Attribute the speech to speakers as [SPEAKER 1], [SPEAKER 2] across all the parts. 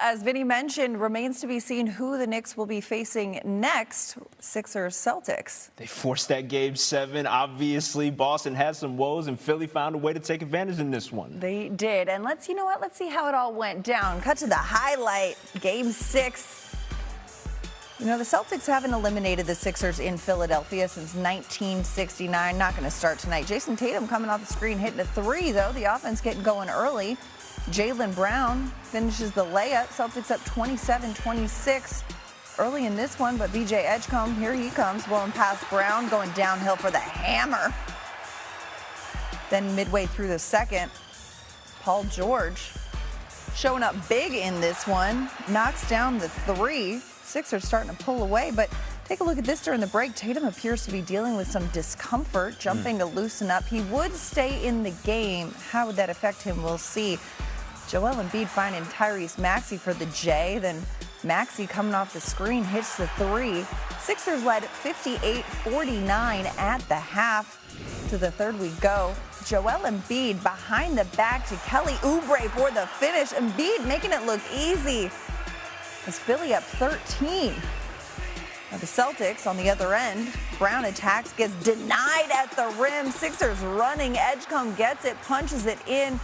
[SPEAKER 1] as Vinny mentioned, remains to be seen who the Knicks will be facing next. Sixers, Celtics.
[SPEAKER 2] They forced that Game 7. Obviously, Boston had some woes, and Philly found a way to take advantage in this one.
[SPEAKER 1] They did. And let's see how it all went down. Cut to the highlight, Game 6. You know, the Celtics haven't eliminated the Sixers in Philadelphia since 1969. Not going to start tonight. Jason Tatum coming off the screen, hitting a three, though. The offense getting going early. Jaylen Brown finishes the layup. Celtics up 27-26 early in this one, but BJ Edgecombe, here he comes, blowing past Brown, going downhill for the hammer. Then midway through the second, Paul George showing up big in this one, knocks down the three. Sixers starting to pull away, but take a look at this during the break. Tatum appears to be dealing with some discomfort, jumping to loosen up. He would stay in the game. How would that affect him? We'll see. Joel Embiid finding Tyrese Maxey for the J. Then Maxey coming off the screen hits the three. Sixers led 58-49 at the half. To the third we go. Joel Embiid behind the back to Kelly Oubre for the finish. Embiid making it look easy. As Philly up 13. Now the Celtics on the other end. Brown attacks, gets denied at the rim. Sixers running. Edgecombe gets it, punches it in.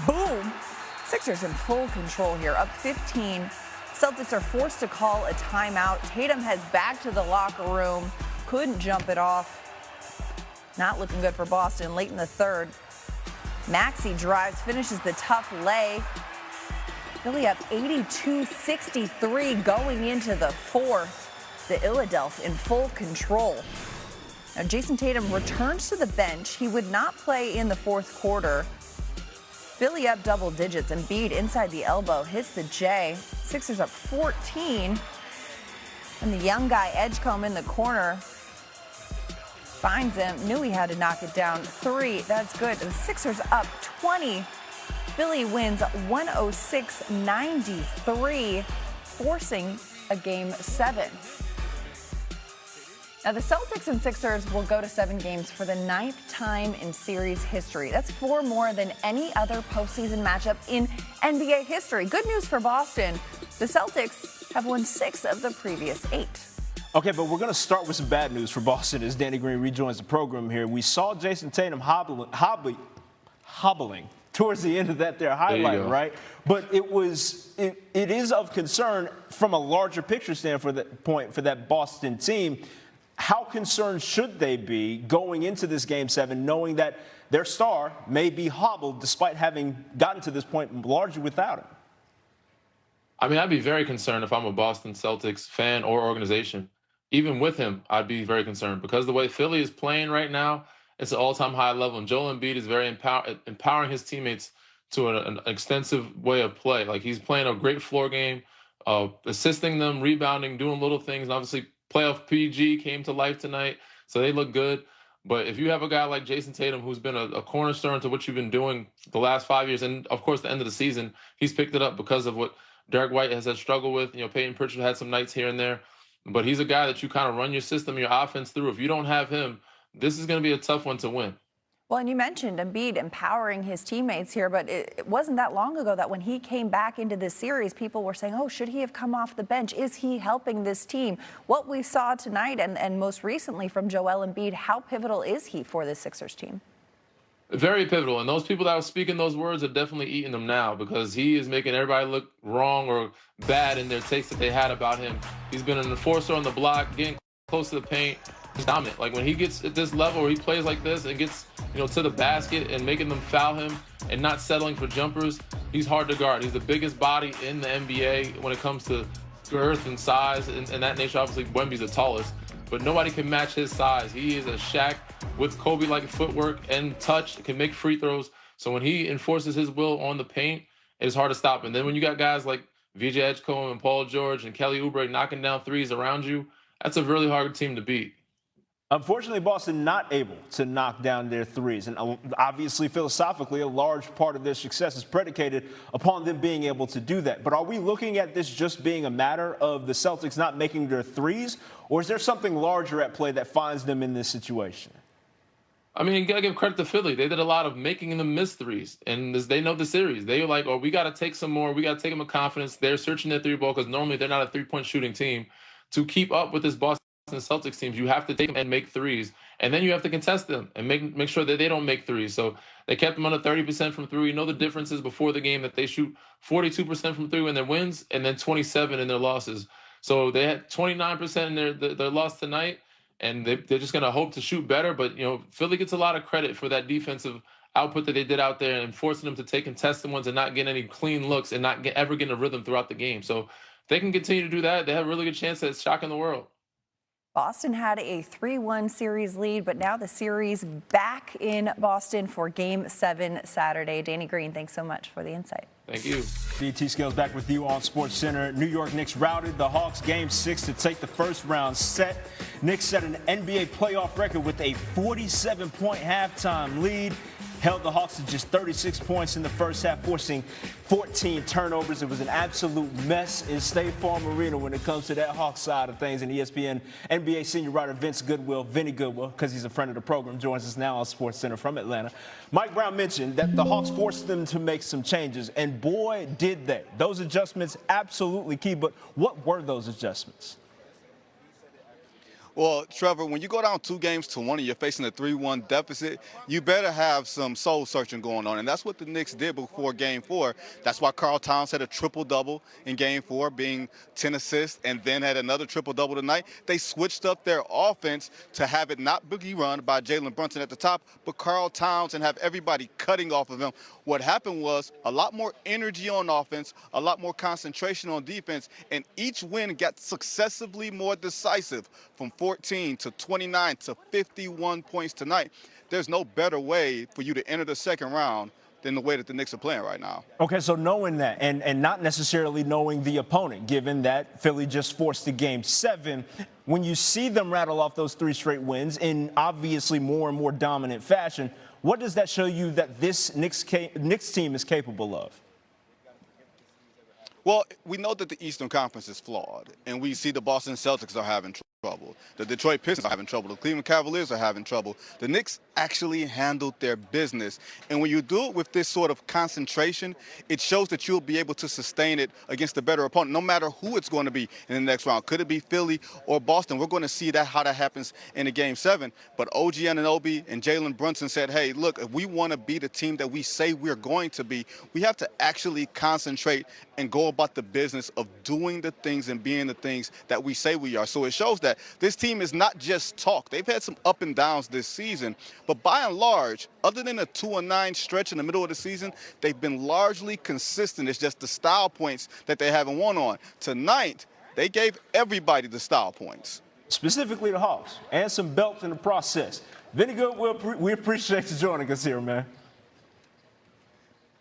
[SPEAKER 1] Boom. Sixers in full control here, up 15. Celtics are forced to call a timeout. Tatum heads back to the locker room. Couldn't jump it off. Not looking good for Boston late in the third. Maxey drives, finishes the tough lay. Philly up 82-63 going into the fourth. The Philadelphia in full control. Now Jason Tatum returns to the bench. He would not play in the fourth quarter. Philly up double digits. Embiid inside the elbow hits the J. Sixers up 14. And the young guy Edgecombe in the corner finds him. Knew he had to knock it down. Three. That's good. The Sixers up 20. Philly wins 106-93, forcing a Game 7. Now, the Celtics and Sixers will go to 7 games for the 9th time in series history. That's 4 more than any other postseason matchup in NBA history. Good news for Boston. The Celtics have won 6 of the previous 8.
[SPEAKER 2] Okay, but we're going to start with some bad news for Boston as Danny Green rejoins the program here. We saw Jason Tatum hobbling towards the end of that highlight, right? But it is of concern from a larger picture standpoint for that Boston team. How concerned should they be going into this Game 7, knowing that their star may be hobbled despite having gotten to this point largely without him?
[SPEAKER 3] I mean, I'd be very concerned if I'm a Boston Celtics fan or organization. Even with him, I'd be very concerned because the way Philly is playing right now, it's an all-time high level, and Joel Embiid is very empowering his teammates to an extensive way of play. Like, he's playing a great floor game, assisting them, rebounding, doing little things. And obviously, playoff PG came to life tonight, so they look good. But if you have a guy like Jason Tatum, who's been a cornerstone to what you've been doing the last 5 years, and, of course, the end of the season, he's picked it up because of what Derek White has had struggled with. You know, Peyton Pritchard had some nights here and there. But he's a guy that you kind of run your system, your offense through. If you don't have him, this is going to be a tough one to win.
[SPEAKER 1] Well, and you mentioned Embiid empowering his teammates here, but it wasn't that long ago that when he came back into this series, people were saying, oh, should he have come off the bench? Is he helping this team? What we saw tonight and most recently from Joel Embiid, how pivotal is he for this Sixers team?
[SPEAKER 3] Very pivotal. And those people that were speaking those words are definitely eating them now because he is making everybody look wrong or bad in their takes that they had about him. He's been an enforcer on the block, getting close to the paint. He's dominant. Like, when he gets at this level where he plays like this and gets, to the basket and making them foul him and not settling for jumpers, he's hard to guard. He's the biggest body in the NBA when it comes to girth and size and that nature. Obviously, Wemby's the tallest, but nobody can match his size. He is a Shaq with Kobe-like footwork and touch, can make free throws. So when he enforces his will on the paint, it's hard to stop. And then when you got guys like VJ Edgecombe and Paul George and Kelly Oubre knocking down threes around you, that's a really hard team to beat.
[SPEAKER 2] Unfortunately, Boston not able to knock down their threes. And obviously, philosophically, a large part of their success is predicated upon them being able to do that. But are we looking at this just being a matter of the Celtics not making their threes? Or is there something larger at play that finds them in this situation?
[SPEAKER 3] I mean, you got to give credit to Philly. They did a lot of making them miss threes, and they know the series. They were like, oh, we got to take some more. We got to take them with confidence. They're searching their three ball because normally they're not a three-point shooting team. To keep up with this Boston Celtics teams, you have to take them and make threes, and then you have to contest them and make sure that they don't make threes. So they kept them under 30% from three. You know the differences before the game that they shoot 42% from three in their wins and then 27 in their losses. So they had 29% in their loss tonight. And they're just going to hope to shoot better. But, Philly gets a lot of credit for that defensive output that they did out there and forcing them to take contested ones and not get any clean looks and not ever getting a rhythm throughout the game. So if they can continue to do that, they have a really good chance at shocking the world.
[SPEAKER 1] Boston had a 3-1 series lead, but now the series back in Boston for Game 7 Saturday. Danny Green, thanks so much for the insight.
[SPEAKER 3] Thank you.
[SPEAKER 2] BT Skills back with you on SportsCenter. New York Knicks routed the Hawks Game 6 to take the first round set. Knicks set an NBA playoff record with a 47-point halftime lead. Held the Hawks to just 36 points in the first half, forcing 14 turnovers. It was an absolute mess in State Farm Arena when it comes to that Hawks side of things. And ESPN NBA senior writer Vinny Goodwill, because he's a friend of the program, joins us now on SportsCenter from Atlanta. Mike Brown mentioned that the Hawks forced them to make some changes, and boy, did they. Those adjustments absolutely key, but what were those adjustments?
[SPEAKER 4] Well, Trevor, when you go down 2-1 and you're facing a 3-1 deficit, you better have some soul searching going on. And that's what the Knicks did before Game 4. That's why Karl Towns had a triple-double in Game 4, being 10 assists, and then had another triple-double tonight. They switched up their offense to have it not be run by Jalen Brunson at the top, but Karl Towns, and have everybody cutting off of him. What happened was a lot more energy on offense, a lot more concentration on defense, and each win got successively more decisive, from 14 to 29 to 51 points tonight. There's no better way for you to enter the second round than the way that the Knicks are playing right now.
[SPEAKER 2] Okay, so knowing that and not necessarily knowing the opponent, given that Philly just forced the Game 7, when you see them rattle off those 3 straight wins in obviously more and more dominant fashion, what does that show you that this Knicks team is capable of?
[SPEAKER 4] Well, we know that the Eastern Conference is flawed, and we see the Boston Celtics are having trouble. The Detroit Pistons are having trouble. The Cleveland Cavaliers are having trouble. The Knicks actually handled their business. And when you do it with this sort of concentration, it shows that you'll be able to sustain it against a better opponent, no matter who it's going to be in the next round. Could it be Philly or Boston? We're going to see how that happens in the Game 7. But OG Anunoby and Jalen Brunson said, hey, look, if we want to be the team that we say we're going to be, we have to actually concentrate and go about the business of doing the things and being the things that we say we are. So it shows that this team is not just talk. They've had some up and downs this season, but by and large, other than a 2-9 stretch in the middle of the season, they've been largely consistent. It's just the style points that they haven't won on. Tonight, they gave everybody the style points.
[SPEAKER 2] Specifically the Hawks, and some belts in the process. Vinny Goodwill, we appreciate you joining us here, man.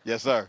[SPEAKER 4] Yes, sir.